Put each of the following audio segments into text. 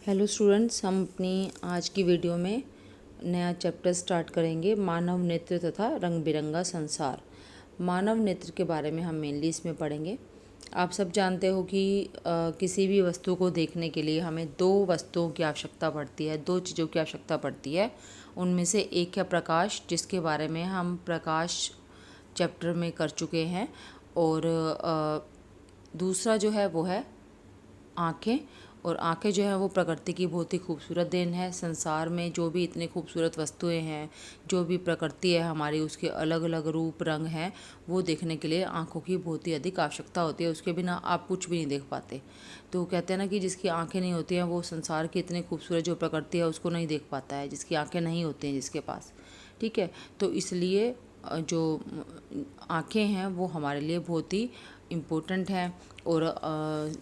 Hello students, हम अपनी आज की वीडियो में नया चैप्टर स्टार्ट करेंगे, मानव नेत्र तथा रंग बिरंगा संसार। मानव नेत्र के बारे में हम मेनली इसमें पढ़ेंगे। आप सब जानते हो कि किसी भी वस्तु को देखने के लिए हमें दो वस्तुओं की आवश्यकता पड़ती है, दो चीज़ों की आवश्यकता पड़ती है। उनमें से एक है प्रकाश, जिसके बारे में हम प्रकाश चैप्टर में कर चुके हैं, और दूसरा जो है वो है आँखें। और आँखें जो है वो प्रकृति की बहुत ही खूबसूरत देन है। संसार में जो भी इतने खूबसूरत वस्तुएं हैं, जो भी प्रकृति है हमारी, उसके अलग अलग रूप रंग हैं, वो देखने के लिए आँखों की बहुत ही अधिक आवश्यकता होती है। उसके बिना आप कुछ भी नहीं देख पाते। तो कहते हैं ना कि जिसकी आँखें नहीं होती हैं वो संसार की इतने खूबसूरत जो प्रकृति है उसको नहीं देख पाता है, जिसकी आँखें नहीं होती हैं जिसके पास। ठीक है, तो इसलिए जो आँखें हैं वो हमारे लिए बहुत ही इम्पोर्टेंट हैं। और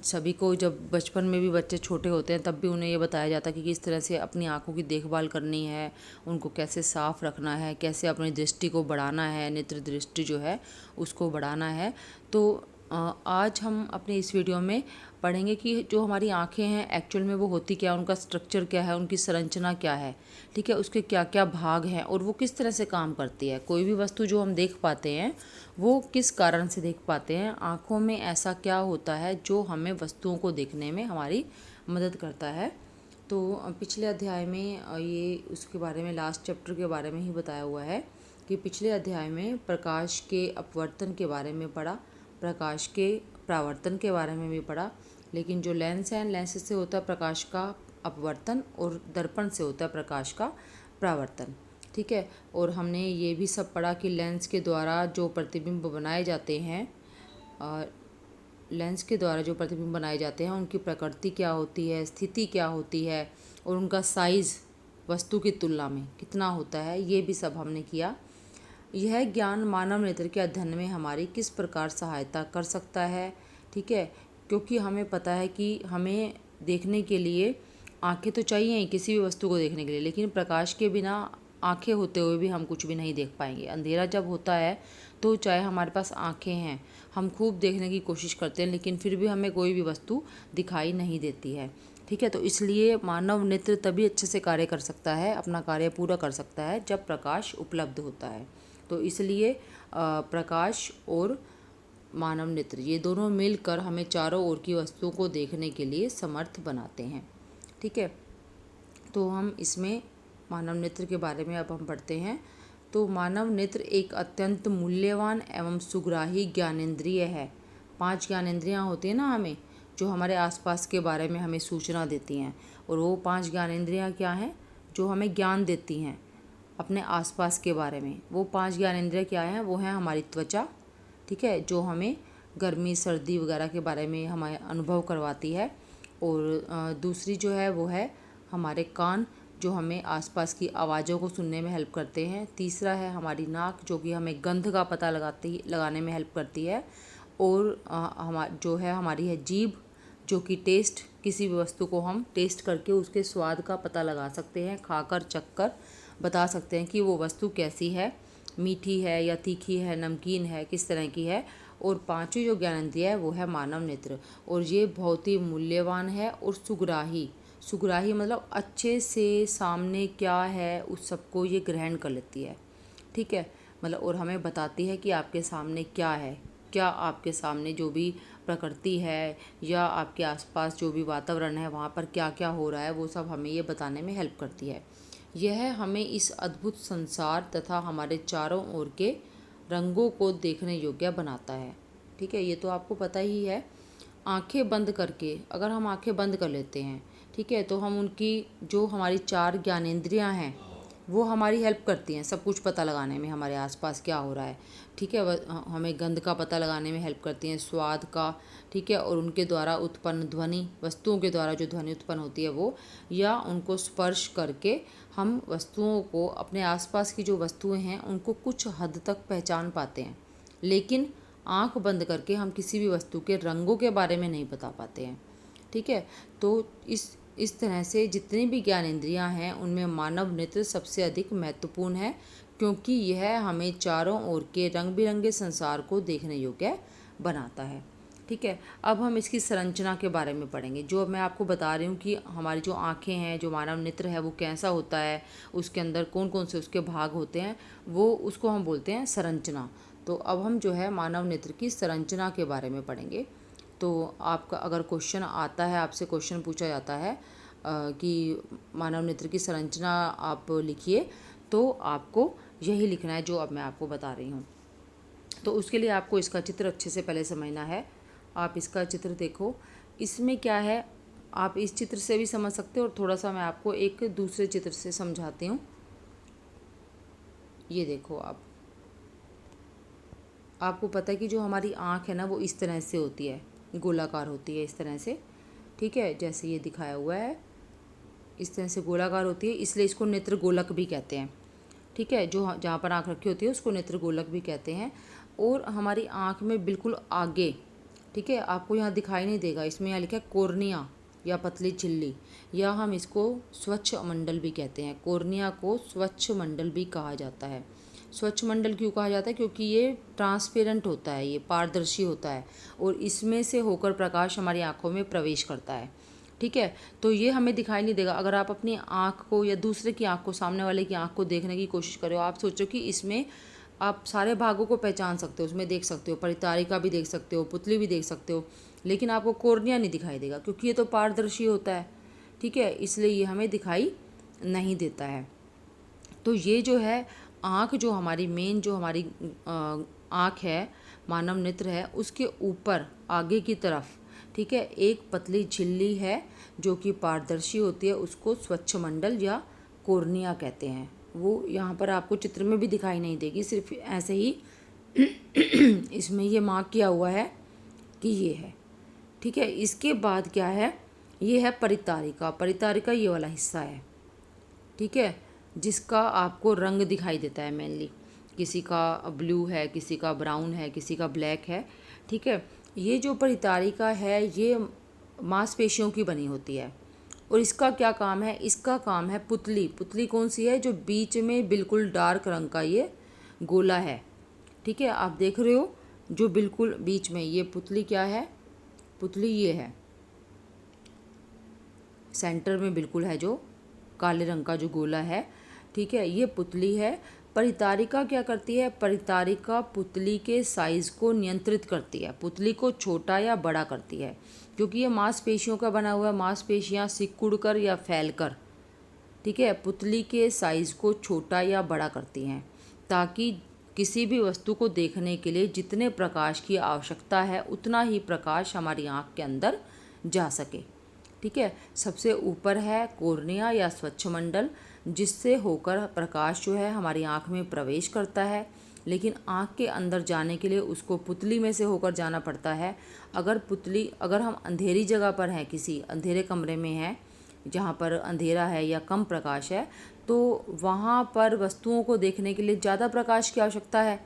सभी को, जब बचपन में भी बच्चे छोटे होते हैं तब भी उन्हें ये बताया जाता है कि किस तरह से अपनी आँखों की देखभाल करनी है, उनको कैसे साफ़ रखना है, कैसे अपनी दृष्टि को बढ़ाना है, नेत्र दृष्टि जो है उसको बढ़ाना है। तो आज हम अपने इस वीडियो में पढ़ेंगे कि जो हमारी आँखें हैं एक्चुअल में वो होती क्या, उनका स्ट्रक्चर क्या है, उनकी संरचना क्या है। ठीक है, उसके क्या क्या भाग हैं और वो किस तरह से काम करती है। कोई भी वस्तु जो हम देख पाते हैं वो किस कारण से देख पाते हैं, आँखों में ऐसा क्या होता है जो हमें वस्तुओं को देखने में हमारी मदद करता है। तो पिछले अध्याय में ये उसके बारे में, लास्ट चैप्टर के बारे में ही बताया हुआ है कि पिछले अध्याय में प्रकाश के अपवर्तन के बारे में पढ़ा, प्रकाश के परावर्तन के बारे में भी पढ़ा। लेकिन जो लेंस है, लेंस से होता है प्रकाश का अपवर्तन और दर्पण से होता है प्रकाश का परावर्तन। ठीक है, और हमने ये भी सब पढ़ा कि लेंस के द्वारा जो प्रतिबिंब बनाए जाते हैं, लेंस के द्वारा जो प्रतिबिंब बनाए जाते हैं उनकी प्रकृति क्या होती है, स्थिति क्या होती है, और उनका साइज़ वस्तु की तुलना में कितना होता है, ये भी सब हमने किया। यह ज्ञान मानव नेत्र के अध्ययन में हमारी किस प्रकार सहायता कर सकता है। ठीक है, क्योंकि हमें पता है कि हमें देखने के लिए आंखें तो चाहिए ही किसी भी वस्तु को देखने के लिए, लेकिन प्रकाश के बिना आंखें होते हुए भी हम कुछ भी नहीं देख पाएंगे। अंधेरा जब होता है तो चाहे हमारे पास आंखें हैं, हम खूब देखने की कोशिश करते हैं, लेकिन फिर भी हमें कोई भी वस्तु दिखाई नहीं देती है। ठीक है, तो इसलिए मानव नेत्र तभी अच्छे से कार्य कर सकता है, अपना कार्य पूरा कर सकता है जब प्रकाश उपलब्ध होता है। तो इसलिए प्रकाश और मानव नेत्र ये दोनों मिलकर हमें चारों ओर की वस्तुओं को देखने के लिए समर्थ बनाते हैं। ठीक है, तो हम इसमें मानव नेत्र के बारे में अब हम पढ़ते हैं। तो मानव नेत्र एक अत्यंत मूल्यवान एवं सुग्राही ज्ञानेंद्रिय है। 5 ज्ञानेंद्रियाँ होती हैं ना हमें, जो हमारे आसपास के बारे में हमें सूचना देती हैं। और वो 5 ज्ञानेंद्रियाँ क्या हैं जो हमें ज्ञान देती हैं अपने आसपास के बारे में। वो 5 ज्ञानेंद्रियाँ क्या हैं, वो हैं हमारी त्वचा। ठीक है, जो हमें गर्मी सर्दी वगैरह के बारे में हमें अनुभव करवाती है। और दूसरी जो है वो है हमारे कान, जो हमें आसपास की आवाज़ों को सुनने में हेल्प करते हैं। तीसरा है हमारी नाक, जो कि हमें गंध का पता लगाने में हेल्प करती है। और जो है हमारी है जीभ, जो कि टेस्ट, किसी भी वस्तु को हम टेस्ट करके उसके स्वाद का पता लगा सकते हैं, खाकर चखकर बता सकते हैं कि वो वस्तु कैसी है, मीठी है या तीखी है, नमकीन है, किस तरह की है। और पांचवी जो ज्ञानेंद्रिय है वो है मानव नेत्र, और ये बहुत ही मूल्यवान है और सुग्राही। सुग्राही मतलब अच्छे से सामने क्या है उस सबको ये ग्रहण कर लेती है। ठीक है, मतलब और हमें बताती है कि आपके सामने क्या है, क्या आपके सामने जो भी प्रकृति है या आपके आसपास जो भी वातावरण है वहाँ पर क्या क्या हो रहा है, वो सब हमें ये बताने में हेल्प करती है। यह हमें इस अद्भुत संसार तथा हमारे चारों ओर के रंगों को देखने योग्य बनाता है। ठीक है, ये तो आपको पता ही है। आंखें बंद करके, अगर हम आंखें बंद कर लेते हैं, ठीक है, तो हम उनकी जो हमारी 4 ज्ञानेंद्रियां हैं वो हमारी हेल्प करती हैं सब कुछ पता लगाने में, हमारे आसपास क्या हो रहा है। ठीक है, हमें गंध का पता लगाने में हेल्प करती हैं, स्वाद का। ठीक है, और उनके द्वारा उत्पन्न ध्वनि, वस्तुओं के द्वारा जो ध्वनि उत्पन्न होती है वो, या उनको स्पर्श करके हम वस्तुओं को, अपने आसपास की जो वस्तुएं हैं उनको कुछ हद तक पहचान पाते हैं। लेकिन आंख बंद करके हम किसी भी वस्तु के रंगों के बारे में नहीं बता पाते हैं। ठीक है, तो इस तरह से जितनी भी ज्ञानेंद्रियां हैं उनमें मानव नेत्र सबसे अधिक महत्वपूर्ण है, क्योंकि यह हमें चारों ओर के रंग बिरंगे संसार को देखने योग्य बनाता है। ठीक है, अब हम इसकी संरचना के बारे में पढ़ेंगे। जो मैं आपको बता रही हूँ कि हमारी जो आँखें हैं, जो मानव नेत्र है वो कैसा होता है, उसके अंदर कौन कौन से उसके भाग होते हैं, वो उसको हम बोलते हैं संरचना। तो अब हम जो है मानव नेत्र की संरचना के बारे में पढ़ेंगे। तो आपका अगर क्वेश्चन आता है, आपसे क्वेश्चन पूछा जाता है कि मानव नेत्र की संरचना आप लिखिए, तो आपको यही लिखना है जो अब मैं आपको बता रही हूँ। तो उसके लिए आपको इसका चित्र अच्छे से पहले समझना है। आप इसका चित्र देखो, इसमें क्या है आप इस चित्र से भी समझ सकते हो, और थोड़ा सा मैं आपको एक दूसरे चित्र से समझाती हूँ। ये देखो, आपको पता है कि जो हमारी आँख है ना वो इस तरह से होती है, गोलाकार होती है इस तरह से, ठीक है, जैसे ये दिखाया हुआ है इस तरह से गोलाकार होती है, इसलिए इसको नेत्र गोलक भी कहते हैं। ठीक है, जो जहाँ पर आँख रखी होती है उसको नेत्र गोलक भी कहते हैं। और हमारी आँख में बिल्कुल आगे, ठीक है, आपको यहाँ दिखाई नहीं देगा, इसमें यहाँ लिखा है कोर्निया या पतली झिल्ली, या हम इसको स्वच्छ मंडल भी कहते हैं। कोर्निया को स्वच्छ मंडल भी कहा जाता है। स्वच्छ मंडल क्यों कहा जाता है? क्योंकि ये ट्रांसपेरेंट होता है, ये पारदर्शी होता है, और इसमें से होकर प्रकाश हमारी आँखों में प्रवेश करता है। ठीक है, तो ये हमें दिखाई नहीं देगा। अगर आप अपनी आँख को या दूसरे की आँख को, सामने वाले की आँख को देखने की कोशिश करो, आप सोचो कि इसमें आप सारे भागों को पहचान सकते हो, उसमें देख सकते हो, परितारिका भी देख सकते हो, पुतली भी देख सकते हो, लेकिन आपको कोर्निया नहीं दिखाई देगा क्योंकि ये तो पारदर्शी होता है। ठीक है, इसलिए ये हमें दिखाई नहीं देता है। तो ये जो है आँख, जो हमारी मेन जो हमारी आँख है, मानव नेत्र है, उसके ऊपर आगे की तरफ, ठीक है, एक पतली झिल्ली है जो कि पारदर्शी होती है, उसको स्वच्छ मंडल या कोर्निया कहते हैं। वो यहाँ पर आपको चित्र में भी दिखाई नहीं देगी, सिर्फ ऐसे ही इसमें ये मार्क किया हुआ है कि ये है। ठीक है, इसके बाद क्या है, ये है परितारिका। परितारिका ये वाला हिस्सा है, ठीक है, जिसका आपको रंग दिखाई देता है मेनली। किसी का ब्लू है, किसी का ब्राउन है, किसी का ब्लैक है। ठीक है, ये जो परितारिका है ये मांसपेशियों की बनी होती है। और इसका क्या काम है? इसका काम है पुतली। पुतली कौन सी है? जो बीच में बिल्कुल डार्क रंग का ये गोला है। ठीक है, आप देख रहे हो जो बिल्कुल बीच में ये पुतली क्या है? पुतली ये है, सेंटर में बिल्कुल है जो काले रंग का जो गोला है। ठीक है, ये पुतली है। परितारिका क्या करती है? परितारिका पुतली के साइज़ को नियंत्रित करती है, पुतली को छोटा या बड़ा करती है, क्योंकि ये मांसपेशियों का बना हुआ है। मांसपेशियाँ सिकुड़कर या फैलकर, ठीक है, पुतली के साइज़ को छोटा या बड़ा करती हैं, ताकि किसी भी वस्तु को देखने के लिए जितने प्रकाश की आवश्यकता है उतना ही प्रकाश हमारी आँख के अंदर जा सके। ठीक है, सबसे ऊपर है कोर्निया या स्वच्छ मंडल, जिससे होकर प्रकाश जो है हमारी आँख में प्रवेश करता है, लेकिन आँख के अंदर जाने के लिए उसको पुतली में से होकर जाना पड़ता है। अगर हम अंधेरी जगह पर हैं, किसी अंधेरे कमरे में हैं जहाँ पर अंधेरा है या कम प्रकाश है, तो वहाँ पर वस्तुओं को देखने के लिए ज़्यादा प्रकाश की आवश्यकता है,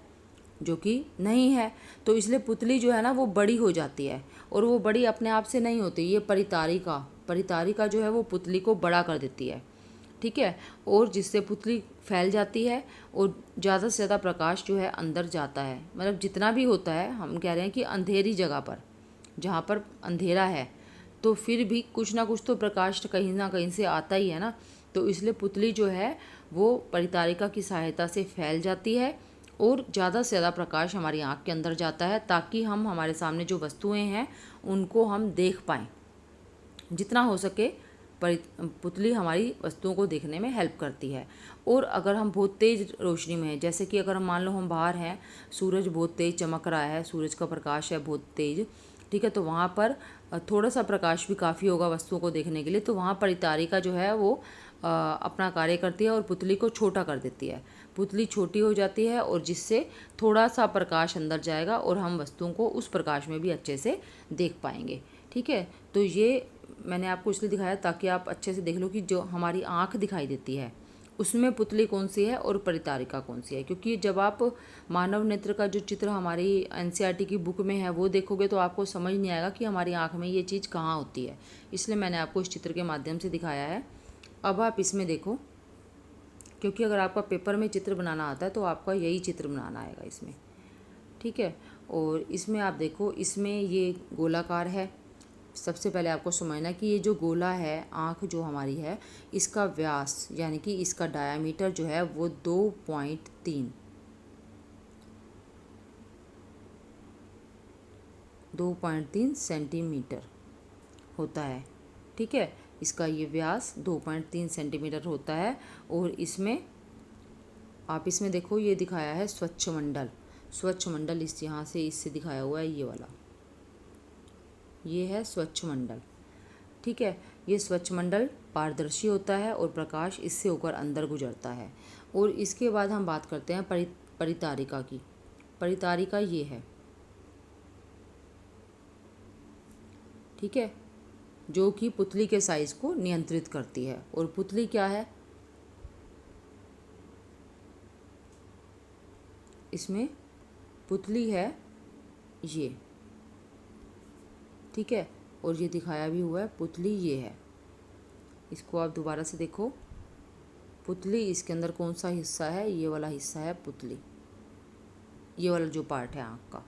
जो कि नहीं है। तो इसलिए पुतली जो है ना वो बड़ी हो जाती है, और वो बड़ी अपने आप से नहीं होती, ये परितारिका जो है वो पुतली को बड़ा कर देती है। ठीक है, और जिससे पुतली फैल जाती है और ज़्यादा से ज़्यादा प्रकाश जो है अंदर जाता है। मतलब जितना भी होता है, हम कह रहे हैं कि अंधेरी जगह पर, जहाँ पर अंधेरा है, तो फिर भी कुछ ना कुछ तो प्रकाश कहीं ना कहीं से आता ही है ना। तो इसलिए पुतली जो है वो परितारिका की सहायता से फैल जाती है और ज़्यादा से ज़्यादा प्रकाश हमारी आँख के अंदर जाता है, ताकि हम हमारे सामने जो वस्तुएं हैं उनको हम देख पाएँ। जितना हो सके पुतली हमारी वस्तुओं को देखने में हेल्प करती है। और अगर हम बहुत तेज़ रोशनी में हैं, जैसे कि अगर हम मान लो हम बाहर हैं, सूरज बहुत तेज़ चमक रहा है, सूरज का प्रकाश है बहुत तेज़, ठीक है, तो वहाँ पर थोड़ा सा प्रकाश भी काफ़ी होगा वस्तुओं को देखने के लिए, तो वहाँ परितारिका जो है वो अपना कार्य करती है और पुतली को छोटा कर देती है। पुतली छोटी हो जाती है और जिससे थोड़ा सा प्रकाश अंदर जाएगा और हम वस्तुओं को उस प्रकाश में भी अच्छे से देख पाएंगे। ठीक है, तो ये मैंने आपको इसलिए दिखाया ताकि आप अच्छे से देख लो कि जो हमारी आँख दिखाई देती है उसमें पुतली कौन सी है और परितारिका कौन सी है। क्योंकि जब आप मानव नेत्र का जो चित्र हमारी एनसीईआरटी की बुक में है वो देखोगे तो आपको समझ नहीं आएगा कि हमारी आँख में ये चीज़ कहाँ होती है, इसलिए मैंने आपको इस चित्र के माध्यम से दिखाया है। अब आप इसमें देखो, क्योंकि अगर आपका पेपर में चित्र बनाना आता है तो आपका यही चित्र बनाना आएगा इसमें। ठीक है, और इसमें आप देखो, इसमें ये गोलाकार है। सबसे पहले आपको समझना कि ये जो गोला है, आँख जो हमारी है, इसका व्यास यानी कि इसका डायामीटर जो है वो 2.3 सेंटीमीटर होता है। ठीक है, इसका ये व्यास 2.3 सेंटीमीटर होता है। और इसमें आप इसमें देखो, ये दिखाया है स्वच्छ मंडल। स्वच्छ मंडल इस यहाँ से इससे दिखाया हुआ है, ये वाला, ये है स्वच्छ मंडल। ठीक है, ये स्वच्छ मंडल पारदर्शी होता है और प्रकाश इससे होकर अंदर गुजरता है। और इसके बाद हम बात करते हैं परितारिका की। परितारिका ये है, ठीक है, जो कि पुतली के साइज़ को नियंत्रित करती है। और पुतली क्या है, इसमें पुतली है ये, ठीक है, और ये दिखाया भी हुआ है, पुतली ये है। इसको आप दोबारा से देखो, पुतली, इसके अंदर कौन सा हिस्सा है, ये वाला हिस्सा है पुतली, ये वाला जो पार्ट है आँख का।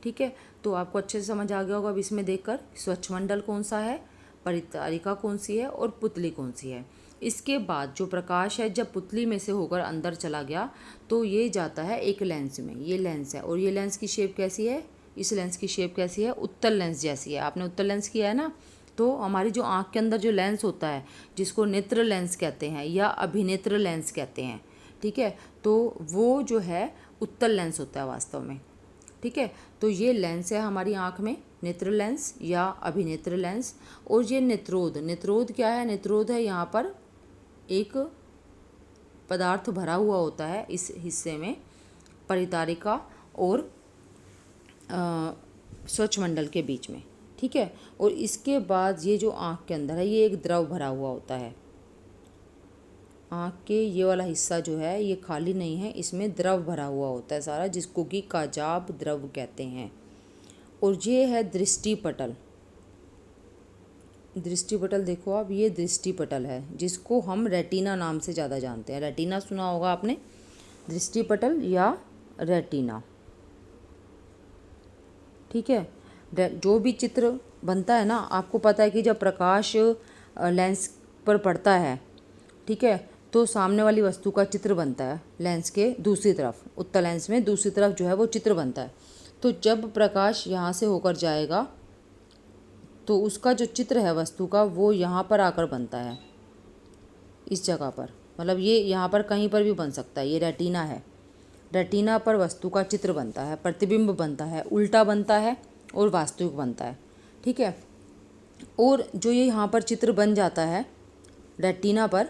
ठीक है, तो आपको अच्छे से समझ आ गया होगा अब इसमें देखकर स्वच्छ मंडल कौन सा है, परितारिका कौन सी है और पुतली कौन सी है। इसके बाद जो प्रकाश है जब पुतली में से होकर अंदर चला गया तो ये जाता है एक लेंस में। ये लेंस है, और ये लेंस की शेप कैसी है, इस लेंस की शेप कैसी है, उत्तल लेंस जैसी है। आपने उत्तल लेंस किया है ना, तो हमारी जो आँख के अंदर जो लेंस होता है, जिसको नेत्र लेंस कहते हैं या अभिनेत्र लेंस कहते हैं, ठीक है, तो वो जो है उत्तल लेंस होता है वास्तव में। ठीक है, तो ये लेंस है हमारी आँख में, नेत्र लेंस या अभिनेत्र लेंस। और ये नेत्रोद, नेत्रोद क्या है, नेत्रोद है यहाँ पर एक पदार्थ भरा हुआ होता है इस हिस्से में, परितारिका और स्वच्छ मंडल के बीच में। ठीक है, और इसके बाद ये जो आँख के अंदर है, ये एक द्रव भरा हुआ होता है। आँख के ये वाला हिस्सा जो है ये खाली नहीं है, इसमें द्रव भरा हुआ होता है सारा, जिसको कि काजाब द्रव कहते हैं। और ये है दृष्टिपटल। दृष्टिपटल देखो आप, ये दृष्टिपटल है जिसको हम रेटिना नाम से ज़्यादा जानते हैं। रेटिना सुना होगा आपने, दृष्टिपटल या रेटिना। ठीक है, जो भी चित्र बनता है ना, आपको पता है कि जब प्रकाश लेंस पर पड़ता है, ठीक है, तो सामने वाली वस्तु का चित्र बनता है लेंस के दूसरी तरफ, उत्तल लेंस में दूसरी तरफ जो है वो चित्र बनता है। तो जब प्रकाश यहाँ से होकर जाएगा तो उसका जो चित्र है वस्तु का, वो यहाँ पर आकर बनता है, इस जगह पर। मतलब ये यहाँ पर कहीं पर भी बन सकता है, ये रेटिना है। रेटिना पर वस्तु का चित्र बनता है, प्रतिबिंब बनता है, उल्टा बनता है और वास्तविक बनता है। ठीक है, और जो ये यहाँ पर चित्र बन जाता है रेटिना पर,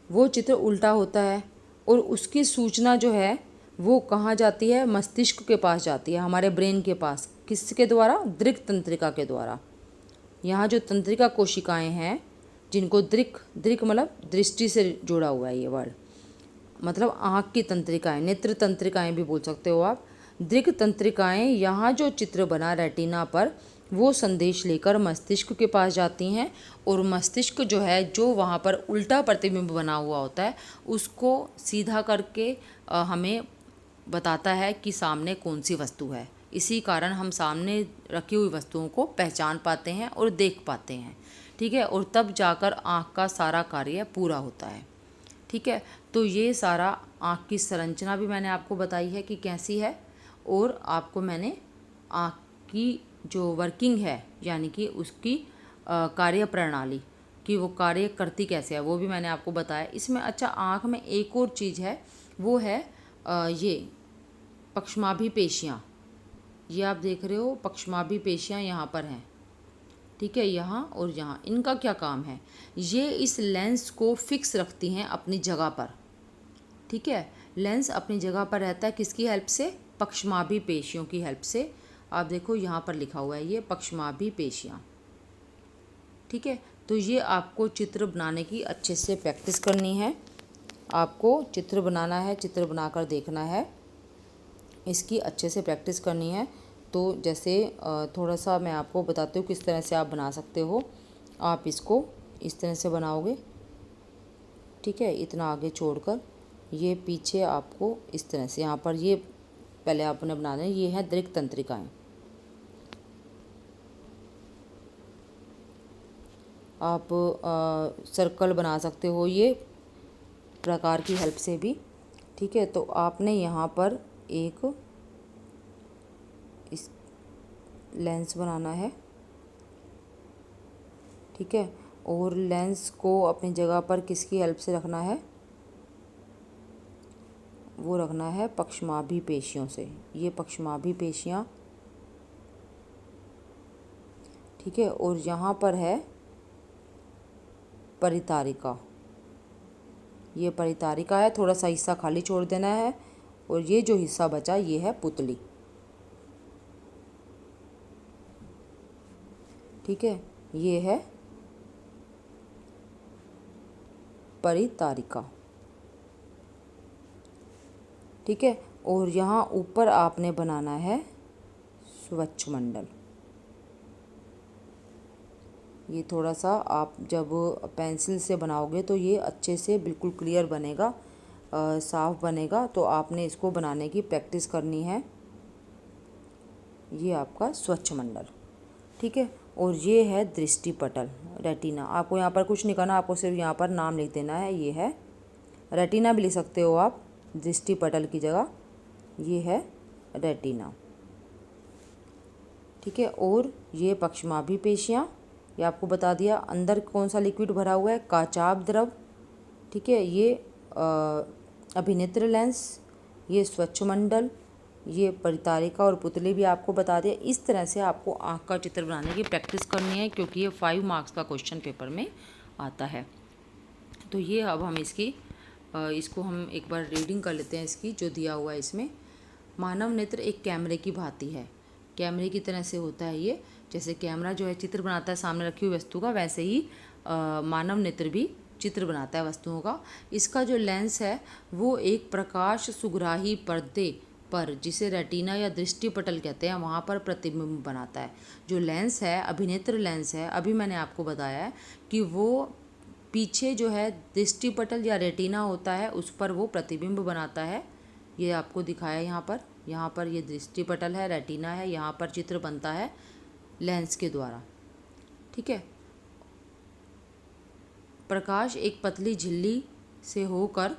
वो चित्र उल्टा होता है और उसकी सूचना जो है वो कहाँ जाती है, मस्तिष्क के पास जाती है, हमारे ब्रेन के पास। किसके द्वारा, दृक् तंत्रिका के द्वारा। यहाँ जो तंत्रिका कोशिकाएं हैं, जिनको दृक्, दृक् मतलब दृष्टि से जुड़ा हुआ है ये वर्ड, मतलब आँख की तंत्रिकाएं, नेत्र तंत्रिकाएं भी बोल सकते हो आप। दृक् तंत्रिकाएं, यहाँ जो चित्र बना रेटिना पर, वो संदेश लेकर मस्तिष्क के पास जाती हैं, और मस्तिष्क जो है, जो वहाँ पर उल्टा प्रतिबिंब बना हुआ होता है, उसको सीधा करके हमें बताता है कि सामने कौन सी वस्तु है। इसी कारण हम सामने रखी हुई वस्तुओं को पहचान पाते हैं और देख पाते हैं। ठीक है, और तब जाकर आँख का सारा कार्य पूरा होता है। ठीक है, तो ये सारा आँख की संरचना भी मैंने आपको बताई है कि कैसी है, और आपको मैंने आँख की जो वर्किंग है, यानी कि उसकी कार्य प्रणाली, कि वो कार्य करती कैसे है, वो भी मैंने आपको बताया इसमें। अच्छा, आँख में एक और चीज़ है, वो है ये पक्षमाभी पेशियाँ। ये आप देख रहे हो, पक्षमाभी पेशियाँ यहाँ पर हैं। ठीक है, यहाँ और यहाँ। इनका क्या काम है, ये इस लेंस को फिक्स रखती हैं अपनी जगह पर। ठीक है, लेंस अपनी जगह पर रहता है किसकी हेल्प से, पक्षमाभी पेशियों की हेल्प से। आप देखो यहाँ पर लिखा हुआ है ये पक्षमाभी पेशियाँ। ठीक है, तो ये आपको चित्र बनाने की अच्छे से प्रैक्टिस करनी है। आपको चित्र बनाना है, चित्र बनाकर देखना है, इसकी अच्छे से प्रैक्टिस करनी है। तो जैसे थोड़ा सा मैं आपको बताती हूँ किस तरह से आप बना सकते हो। आप इसको इस तरह से बनाओगे, ठीक है, इतना आगे छोड़कर, ये पीछे आपको इस तरह से, यहाँ पर ये पहले आपने बना दें। ये है दृक् तंत्रिकाएं। आप सर्कल बना सकते हो ये प्रकार की हेल्प से भी। ठीक है, तो आपने यहाँ पर एक इस लेंस बनाना है। ठीक है, और लेंस को अपनी जगह पर किसकी हेल्प से रखना है? वो रखना है पक्षमाभी पेशियों से। ये पक्षमाभी पेशियाँ, ठीक है, और यहाँ पर है परितारिका। ये परितारिका है, थोड़ा सा हिस्सा खाली छोड़ देना है, और ये जो हिस्सा बचा ये है पुतली। ठीक है, ये है परितारिका। ठीक है, और यहाँ ऊपर आपने बनाना है स्वच्छमंडल। ये थोड़ा सा आप जब पेंसिल से बनाओगे तो ये अच्छे से बिल्कुल क्लियर बनेगा, साफ बनेगा। तो आपने इसको बनाने की प्रैक्टिस करनी है। ये आपका स्वच्छमंडल। ठीक है, और ये है दृष्टिपटल, रेटिना। आपको यहाँ पर कुछ नहीं करना, आपको सिर्फ यहाँ पर नाम लिख देना है। ये है रेटिना, भी लिख सकते हो आप दृष्टिपटल की जगह। ये है रेटिना। ठीक है, और ये पक्षमाभी पेशियाँ, ये आपको बता दिया। अंदर कौन सा लिक्विड भरा हुआ है? काचाभ द्रव। ठीक है, ये अभिनेत्र लेंस, ये स्वच्छमंडल, ये परितारिका और पुतली भी आपको बता दिया। इस तरह से आपको आँख का चित्र बनाने की प्रैक्टिस करनी है, क्योंकि ये 5 मार्क्स का क्वेश्चन पेपर में आता है। तो ये अब हम इसको हम एक बार रीडिंग कर लेते हैं इसकी, जो दिया हुआ है इसमें। मानव नेत्र एक कैमरे की भांति है। कैमरे की तरह से होता है ये। जैसे कैमरा जो है चित्र बनाता है सामने रखी हुई वस्तु का, वैसे ही मानव नेत्र भी चित्र बनाता है वस्तुओं का। इसका जो लेंस है वो एक प्रकाश सुग्राही पर्दे पर, जिसे रेटिना या दृष्टिपटल कहते हैं, वहाँ पर प्रतिबिंब बनाता है। जो लेंस है, अभिनेत्र लेंस है, अभी मैंने आपको बताया है कि वो पीछे जो है दृष्टिपटल या रेटिना होता है, उस पर वो प्रतिबिंब बनाता है। ये आपको दिखाया यहाँ पर ये दृष्टिपटल है, रेटिना है, यहाँ पर चित्र बनता है लेंस के द्वारा। ठीक है, प्रकाश एक पतली झिल्ली से होकर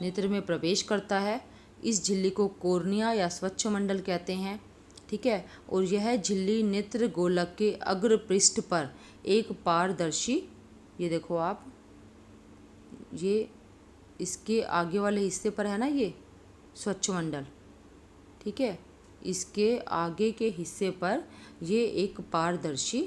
नेत्र में प्रवेश करता है। इस झिल्ली को कोर्निया या स्वच्छमंडल कहते हैं। ठीक है, और यह झिल्ली नेत्र गोलक के अग्र पृष्ठ पर एक पारदर्शी, ये देखो आप, ये इसके आगे वाले हिस्से पर है ना ये स्वच्छमंडल। ठीक है, इसके आगे के हिस्से पर ये एक पारदर्शी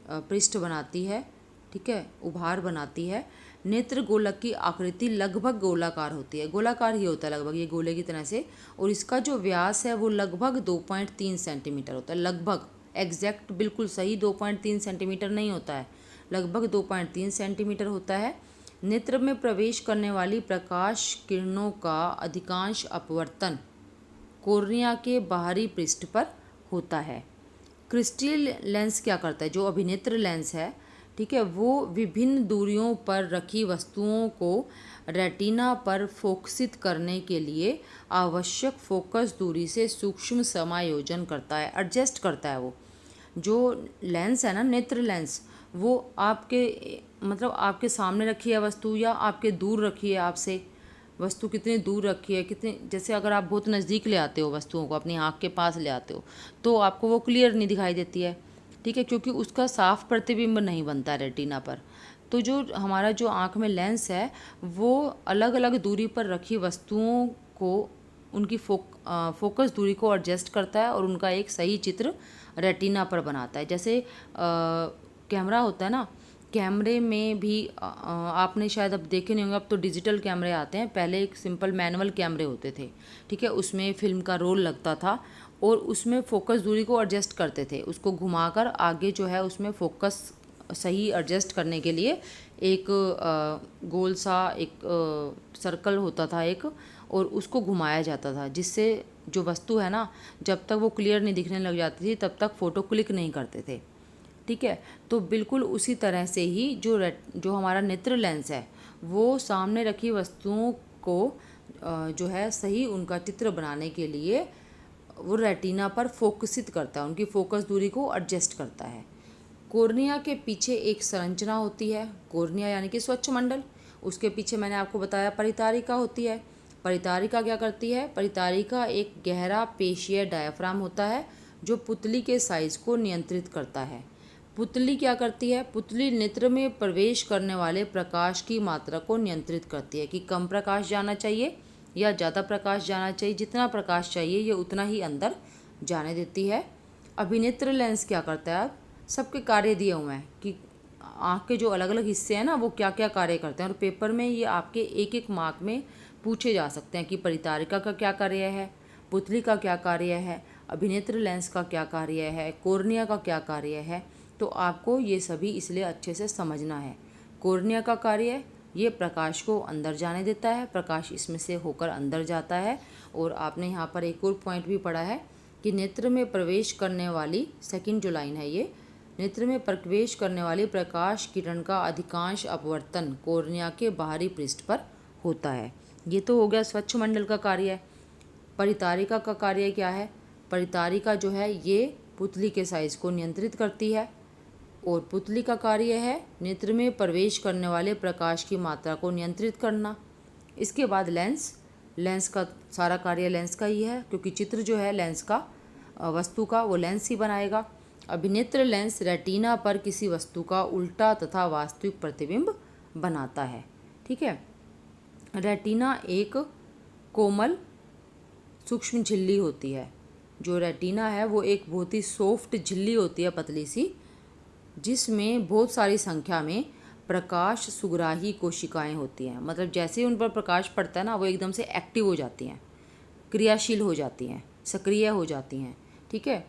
पृष्ठ बनाती है। ठीक है, उभार बनाती है। नेत्र गोलक की आकृति लगभग गोलाकार होती है, गोलाकार ही होता है लगभग, ये गोले की तरह से। और इसका जो व्यास है वो लगभग 2.3 सेंटीमीटर होता है। लगभग, एग्जैक्ट बिल्कुल सही 2.3 सेंटीमीटर नहीं होता है, लगभग 2.3 सेंटीमीटर होता है। नेत्र में प्रवेश करने वाली प्रकाश किरणों का अधिकांश अपवर्तन कोर्निया के बाहरी पृष्ठ पर होता है। क्रिस्टल लेंस क्या करता है? जो अभिनेत्र लेंस है, ठीक है, वो विभिन्न दूरियों पर रखी वस्तुओं को रेटिना पर फोकसित करने के लिए आवश्यक फोकस दूरी से सूक्ष्म समायोजन करता है, एडजस्ट करता है। वो जो लेंस है ना, नेत्र लेंस, वो आपके सामने रखी है वस्तु या आपके दूर रखी है, आपसे वस्तु कितनी दूर रखी है, कितनी, जैसे अगर आप बहुत नज़दीक ले आते हो वस्तुओं को, अपनी आँख के पास ले आते हो, तो आपको वो क्लियर नहीं दिखाई देती है। ठीक है, क्योंकि उसका साफ प्रतिबिंब नहीं बनता रेटिना पर। तो जो हमारा जो आँख में लेंस है वो अलग अलग दूरी पर रखी वस्तुओं को, उनकी फोकस दूरी को एडजस्ट करता है और उनका एक सही चित्र रेटिना पर बनाता है। जैसे कैमरा होता है ना, कैमरे में भी आपने शायद अब देखे नहीं होंगे, अब तो डिजिटल कैमरे आते हैं। पहले एक सिंपल मैनुअल कैमरे होते थे। ठीक है, उसमें फिल्म का रोल लगता था और उसमें फोकस दूरी को एडजस्ट करते थे, उसको घुमाकर आगे जो है उसमें फोकस सही एडजस्ट करने के लिए एक गोल सा एक सर्कल होता था एक, और उसको घुमाया जाता था, जिससे जो वस्तु है ना, जब तक वो क्लियर नहीं दिखने लग जाती थी तब तक फ़ोटो क्लिक नहीं करते थे। ठीक है, तो बिल्कुल उसी तरह से ही जो हमारा नेत्र लेंस है वो सामने रखी वस्तुओं को जो है सही उनका चित्र बनाने के लिए वो रेटिना पर फोकसित करता है, उनकी फोकस दूरी को एडजस्ट करता है। कॉर्निया के पीछे एक संरचना होती है, कॉर्निया यानी कि स्वच्छमंडल। उसके पीछे मैंने आपको बताया परितारिका होती है। परितारिका क्या करती है? परितारिका एक गहरा पेशीय डायाफ्राम होता है जो पुतली के साइज को नियंत्रित करता है। पुतली क्या करती है? पुतली नेत्र में प्रवेश करने वाले प्रकाश की मात्रा को नियंत्रित करती है कि कम प्रकाश जाना चाहिए या ज़्यादा प्रकाश जाना चाहिए। जितना प्रकाश चाहिए ये उतना ही अंदर जाने देती है। अभिनेत्र लेंस क्या करता है? अब सबके कार्य दिए हुए हैं कि आँख के जो अलग अलग हिस्से हैं ना वो क्या क्या कार्य करते हैं, और पेपर में ये आपके एक एक मार्क में पूछे जा सकते हैं कि परितारिका का क्या कार्य है, पुतली का क्या कार्य है, अभिनेत्र लेंस का क्या कार्य है, कॉर्निया का क्या कार्य है। तो आपको ये सभी इसलिए अच्छे से समझना है। कॉर्निया का कार्य, ये प्रकाश को अंदर जाने देता है, प्रकाश इसमें से होकर अंदर जाता है। और आपने यहाँ पर एक और पॉइंट भी पढ़ा है कि नेत्र में प्रवेश करने वाली, सेकंड जो लाइन है ये, नेत्र में प्रवेश करने वाली प्रकाश किरण का अधिकांश अपवर्तन कॉर्निया के बाहरी पृष्ठ पर होता है। ये तो हो गया स्वच्छमंडल का कार्य। परितारिका का कार्य क्या है? परितारिका जो है ये पुतली के साइज को नियंत्रित करती है, और पुतली का कार्य है नेत्र में प्रवेश करने वाले प्रकाश की मात्रा को नियंत्रित करना। इसके बाद लेंस, लेंस का सारा कार्य लेंस का ही है, क्योंकि चित्र जो है लेंस का, वस्तु का, वो लेंस ही बनाएगा। अभिनेत्र लेंस रेटिना पर किसी वस्तु का उल्टा तथा वास्तविक प्रतिबिंब बनाता है। ठीक है। रेटिना एक कोमल सूक्ष्म झिल्ली होती है। जो रेटिना है वो एक बहुत ही सॉफ्ट झिल्ली होती है, पतली सी, जिसमें बहुत सारी संख्या में प्रकाश सुग्राही कोशिकाएं होती हैं। मतलब जैसे ही उन पर प्रकाश पड़ता है ना, वो एकदम से एक्टिव हो जाती हैं, क्रियाशील हो जाती हैं, सक्रिय हो जाती हैं। ठीक है।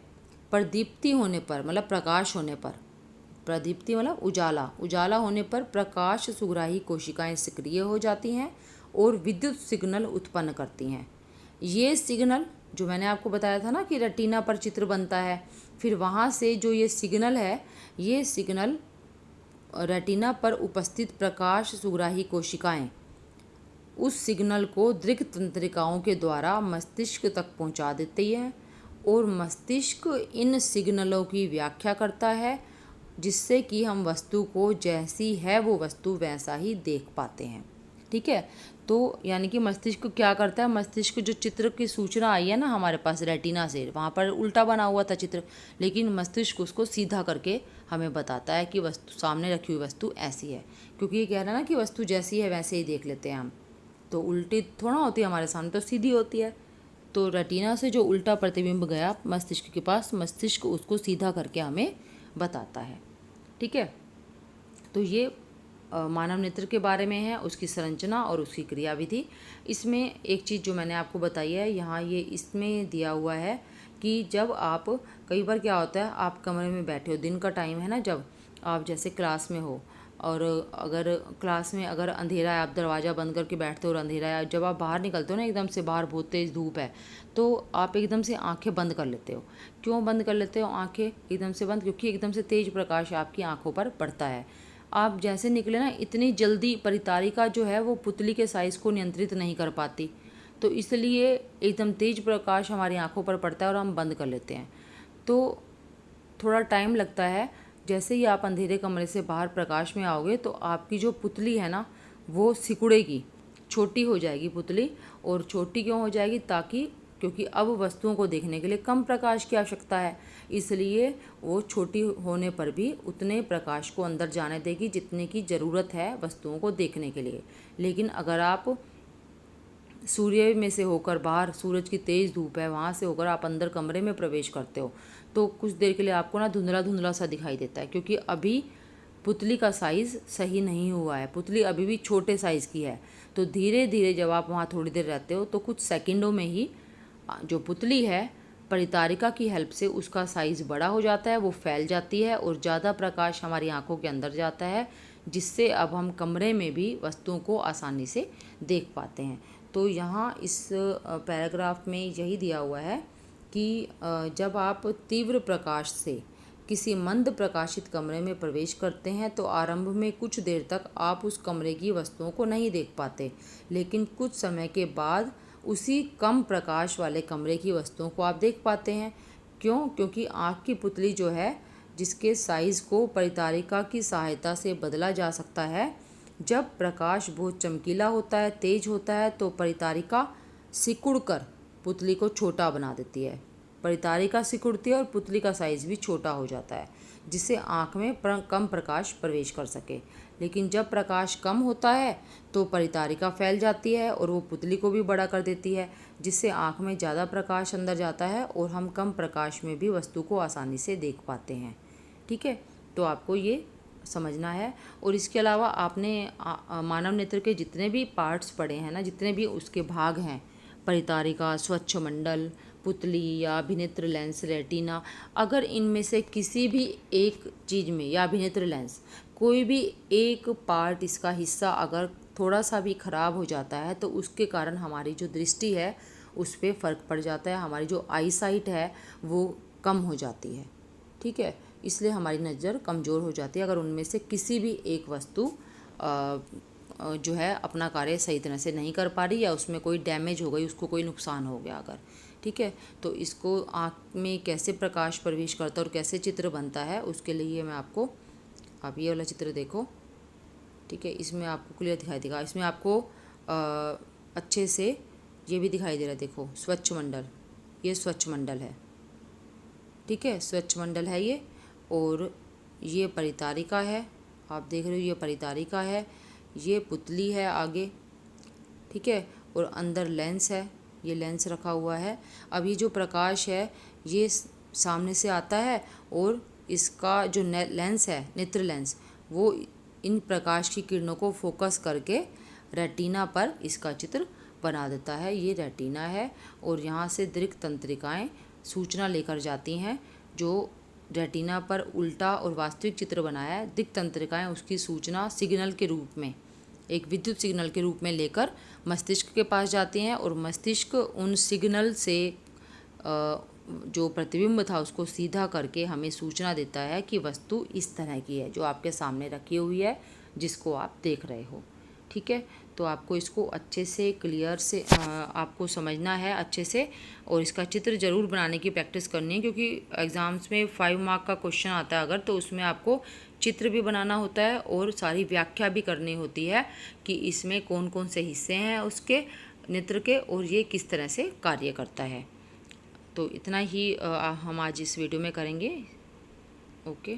प्रदीप्ति होने पर, मतलब प्रकाश होने पर, प्रदीप्ति मतलब उजाला, उजाला होने पर प्रकाश सुग्राही कोशिकाएं सक्रिय हो जाती हैं और विद्युत सिग्नल उत्पन्न करती हैं। ये सिग्नल जो मैंने आपको बताया था ना कि रेटिना पर चित्र बनता है, फिर वहाँ से जो ये सिग्नल है, ये सिग्नल रेटिना पर उपस्थित प्रकाश सुग्राही कोशिकाएं उस सिग्नल को दृक् तंत्रिकाओं के द्वारा मस्तिष्क तक पहुंचा देती है, और मस्तिष्क इन सिग्नलों की व्याख्या करता है, जिससे कि हम वस्तु को जैसी है वो वस्तु वैसा ही देख पाते हैं। ठीक है। तो यानी कि मस्तिष्क क्या करता है? मस्तिष्क जो चित्र की सूचना आई है ना हमारे पास रेटिना से, वहाँ पर उल्टा बना हुआ था चित्र, लेकिन मस्तिष्क उसको सीधा करके हमें बताता है कि वस्तु, सामने रखी हुई वस्तु ऐसी है। क्योंकि ये कह रहा है ना कि वस्तु जैसी है वैसे ही देख लेते हैं हम, तो उल्टी थोड़ा होती है हमारे सामने, तो सीधी होती है। तो रेटिना से जो उल्टा प्रतिबिंब गया मस्तिष्क के पास, मस्तिष्क उसको सीधा करके हमें बताता है। ठीक है। तो ये मानव नेत्र के बारे में है, उसकी संरचना और उसकी क्रियाविधि। इसमें एक चीज़ जो मैंने आपको बताई है यहाँ, ये इसमें दिया हुआ है कि जब आप, कई बार क्या होता है, आप कमरे में बैठे हो, दिन का टाइम है ना, जब आप जैसे क्लास में हो, और अगर क्लास में अगर अंधेरा है, आप दरवाज़ा बंद करके बैठते हो और अंधेरा है, जब आप बाहर निकलते हो ना, एकदम से बाहर बहुत तेज़ धूप है, तो आप एकदम से आंखें बंद कर लेते हो। क्यों बंद कर लेते हो आंखें एकदम से बंद? क्योंकि एकदम से तेज़ प्रकाश आपकी आंखों पर पड़ता है। आप जैसे निकले ना, इतनी जल्दी परितारिका जो है वो पुतली के साइज़ को नियंत्रित नहीं कर पाती, तो इसलिए एकदम तेज़ प्रकाश हमारी आंखों पर पड़ता है और हम बंद कर लेते हैं। तो थोड़ा टाइम लगता है। जैसे ही आप अंधेरे कमरे से बाहर प्रकाश में आओगे तो आपकी जो पुतली है ना वो सिकुड़ेगी, छोटी हो जाएगी पुतली। और छोटी क्यों हो जाएगी? ताकि, क्योंकि अब वस्तुओं को देखने के लिए कम प्रकाश की आवश्यकता है, इसलिए वो छोटी होने पर भी उतने प्रकाश को अंदर जाने देगी जितने की ज़रूरत है वस्तुओं को देखने के लिए। लेकिन अगर आप सूर्य में से होकर बाहर, सूरज की तेज़ धूप है, वहाँ से होकर आप अंदर कमरे में प्रवेश करते हो, तो कुछ देर के लिए आपको ना धुंधला धुंधला सा दिखाई देता है, क्योंकि अभी पुतली का साइज़ सही नहीं हुआ है, पुतली अभी भी छोटे साइज़ की है। तो धीरे धीरे जब आप वहाँ थोड़ी देर रहते हो तो कुछ सेकंडों में ही जो पुतली है परितारिका की हेल्प से उसका साइज़ बड़ा हो जाता है, वो फैल जाती है और ज़्यादा प्रकाश हमारी आंखों के अंदर जाता है, जिससे अब हम कमरे में भी वस्तुओं को आसानी से देख पाते हैं। तो यहाँ इस पैराग्राफ में यही दिया हुआ है कि जब आप तीव्र प्रकाश से किसी मंद प्रकाशित कमरे में प्रवेश करते हैं तो आरंभ में कुछ देर तक आप उस कमरे की वस्तुओं को नहीं देख पाते, लेकिन कुछ समय के बाद उसी कम प्रकाश वाले कमरे की वस्तुओं को आप देख पाते हैं। क्यों? क्योंकि आँख की पुतली जो है, जिसके साइज़ को परितारिका की सहायता से बदला जा सकता है। जब प्रकाश बहुत चमकीला होता है, तेज होता है, तो परितारिका सिकुड़कर पुतली को छोटा बना देती है। परितारिका सिकुड़ती है और पुतली का साइज़ भी छोटा हो जाता है, जिससे आँख में कम प्रकाश प्रवेश कर सके। लेकिन जब प्रकाश कम होता है तो परितारिका फैल जाती है और वो पुतली को भी बड़ा कर देती है, जिससे आँख में ज़्यादा प्रकाश अंदर जाता है और हम कम प्रकाश में भी वस्तु को आसानी से देख पाते हैं। ठीक है, तो आपको ये समझना है। और इसके अलावा आपने मानव नेत्र के जितने भी पार्ट्स पढ़े हैं ना, जितने भी उसके भाग हैं, परितारिका, स्वच्छ मंडल, पुतली या अभिनेत्र लेंस, रेटिना, अगर इनमें से किसी भी एक चीज़ में या अभिनेत्र लेंस कोई भी एक पार्ट, इसका हिस्सा अगर थोड़ा सा भी खराब हो जाता है तो उसके कारण हमारी जो दृष्टि है उस पर फ़र्क पड़ जाता है, हमारी जो आई साइट है वो कम हो जाती है। ठीक है, इसलिए हमारी नज़र कमज़ोर हो जाती है अगर उनमें से किसी भी एक वस्तु जो है अपना कार्य सही तरह से नहीं कर पा रही या उसमें कोई डैमेज हो गई, उसको कोई नुकसान हो गया अगर। ठीक है, तो इसको आँख में कैसे प्रकाश प्रवेश करता है और कैसे चित्र बनता है, उसके लिए मैं आपको, आप ये वाला चित्र देखो। ठीक है, इसमें आपको क्लियर दिखाई देगा। इसमें आपको अच्छे से ये भी दिखाई दे रहा है, देखो स्वच्छ मंडल, ये स्वच्छ मंडल है। ठीक है, स्वच्छ मंडल है ये, और ये परितारिका है, आप देख रहे हो ये परितारिका है, ये पुतली है आगे। ठीक है, और अंदर लेंस है, ये लेंस रखा हुआ है। अब ये जो प्रकाश है ये सामने से आता है और इसका जो लेंस है, नेत्र लेंस, वो इन प्रकाश की किरणों को फोकस करके रेटिना पर इसका चित्र बना देता है। ये रेटिना है और यहाँ से दृक् तंत्रिकाएँ सूचना लेकर जाती हैं। जो रेटिना पर उल्टा और वास्तविक चित्र बनाया है, दृक् तंत्रिकाएँ उसकी सूचना सिग्नल के रूप में, एक विद्युत सिग्नल के रूप में लेकर मस्तिष्क के पास जाती हैं और मस्तिष्क उन सिग्नल से जो प्रतिबिंब था उसको सीधा करके हमें सूचना देता है कि वस्तु इस तरह की है जो आपके सामने रखी हुई है, जिसको आप देख रहे हो। ठीक है, तो आपको इसको अच्छे से क्लियर से आपको समझना है अच्छे से, और इसका चित्र ज़रूर बनाने की प्रैक्टिस करनी है, क्योंकि एग्ज़ाम्स में 5 मार्क का क्वेश्चन आता है अगर, तो उसमें आपको चित्र भी बनाना होता है और सारी व्याख्या भी करनी होती है कि इसमें कौन कौन से हिस्से हैं उसके नेत्र के और ये किस तरह से कार्य करता है। तो इतना ही हम आज इस वीडियो में करेंगे। ओके।